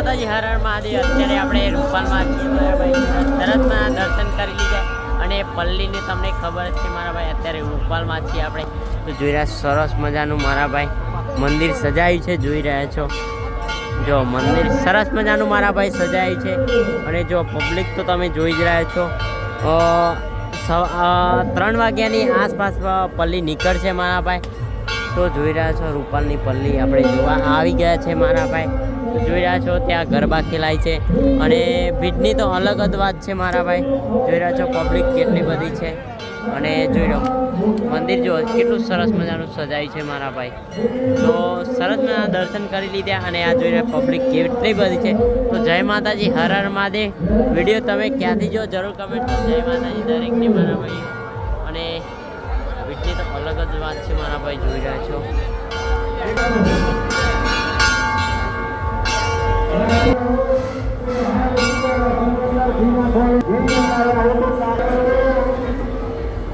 માતાજી, હર હર મહાદેવ। અત્યારે આપણે રૂપાલમાં છીએ મારા ભાઈ, સરસના દર્શન કરી લીધા અને પલ્લીની તમને ખબર જ છે મારા ભાઈ, અત્યારે રૂપાલમાં છીએ આપણે। તો જોઈ રહ્યા સરસ મજાનું મારા ભાઈ મંદિર સજાયું છે, જોઈ રહ્યા છો। જો મંદિર સરસ મજાનું મારા ભાઈ સજાયું છે અને જો પબ્લિક તો તમે જોઈ જ રહ્યા છો। 3 વાગ્યાની આસપાસ પલ્લી નીકળશે મારા ભાઈ। તો જોઈ રહ્યા છો રૂપાલની પલ્લી આપણે જોવા આવી ગયા છે મારા ભાઈ। તો જોઈ રહ્યા છો ત્યાં ગરબા ખેલાય છે અને ભીડની તો અલગ જ વાત છે મારા ભાઈ। જોઈ રહ્યા છો પબ્લિક કેટલી બધી છે અને જોઈ રહ્યો મંદિર જો કેટલું સરસ મજાનું સજાય છે મારા ભાઈ। તો સરસ મજાના દર્શન કરી લીધા અને આ જોઈ રહ્યા પબ્લિક કેટલી બધી છે। તો જય માતાજી, હર હર મહાદેવ। વિડીયો તમે ક્યાંથી જો જરૂર કમેન્ટ કરો। જય માતાજી દરેકને મારા ભાઈ। અને ભીડની તો અલગ જ વાત છે મારા ભાઈ, જોઈ રહ્યા છો।